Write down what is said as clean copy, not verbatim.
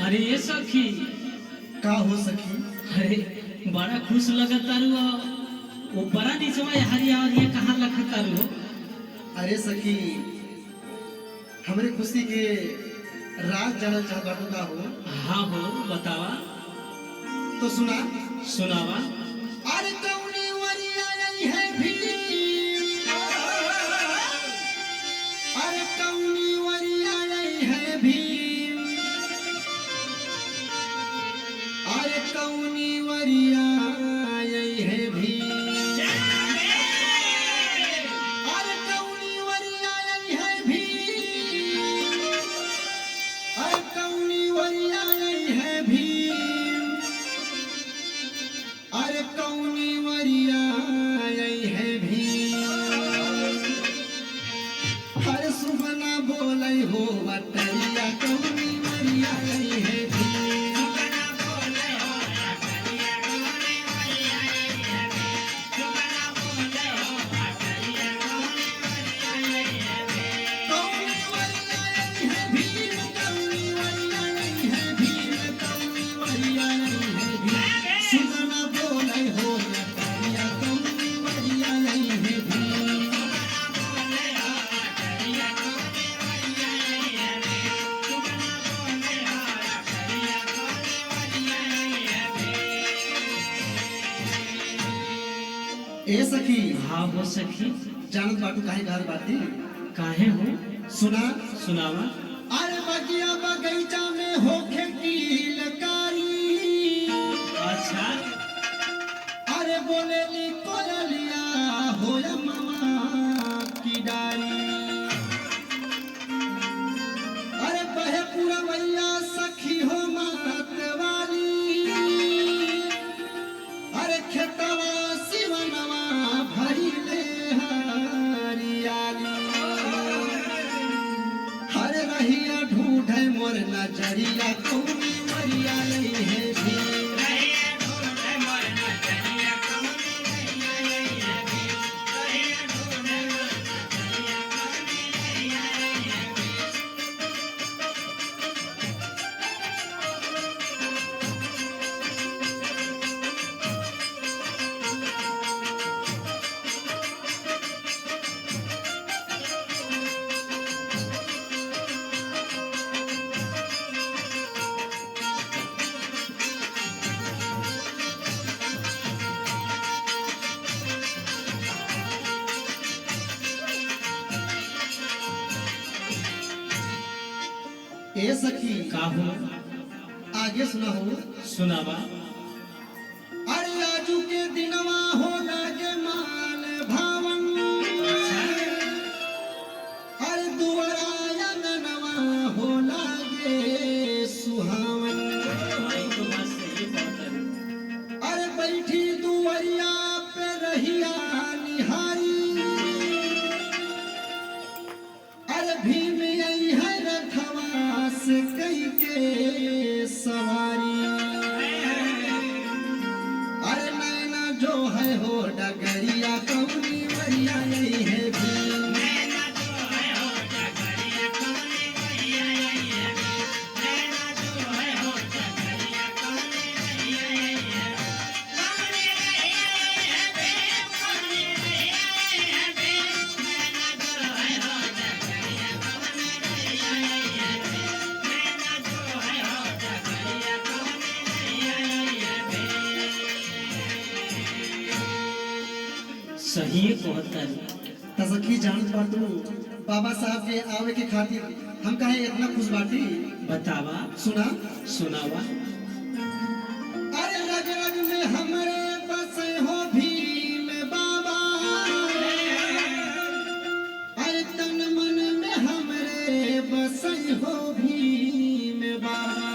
अरे ये सखी का हो सखी? अरे बड़ा खुश लगत तारू वो बड़ा निचवा हरिया और ये कहाँ लखत तारू। अरे सखी हमरे खुशी के राज जानल चाहत बाटू का हो? हाँ हो बतावा। तो सुना सुनावा। अरे कौनी वरिया आई है भी, अरे कौनी वरिया आई है भी, अरे कौनी वरिया आई है भी, अरे कौनी वरिया आई है भी, अरे कौनी वरिया आई है भी, अरे कौनी वरिया आई है भी, हर सुबना बोलै हो बटरिया कौनी वरिया आई है भी, कौनी वरिया आई है भी, कौनी वरिया आई है भी, कौनी वरिया आई है भी, सुबना बोलै हो बटरिया कौनी वरिया आई है भी। ए सखी हाँ हो सखी। जानत बाटू काहे घर बाटी? काहे हो? सुना सुनावा। अरे बगिया बगीचा में होखे की लकारी, अच्छा अरे बोलेली कोयलिया होया मामा की डारी, अरे बहे पूरा मैया सखी हो मात वाली, अरे खेतवा सिवनवा भइले हरियाली, हरे रहिया ढूंढे मोर नजरिया कौनी वरिया आई है भी, ए सखी का हो? आगे सुना हो। सुनावा। अरे आजू के दिनवा हो लागे मान भावन, अरे दुआरा अंगनवा हो लागे सुहावन, भाई तो बात सही बात है। अरे बैठी दुआरिया पे रहिया निहारी, अरे भीम आई है रथवा से कई के सवारी, अरे नैना जो है हो डगरिया कौनी वरिया आई है भी, सही कहता है। तसखी जानत बाटू बाबा साहब के आवे के खातिर हम काहे इतना खुश बाटी? बतावा। सुना सुनावा। अरे रग रग में हमरे बसे हो भीम बाबा, अरे तन मन में हमरे बसे हो भीम बाबा,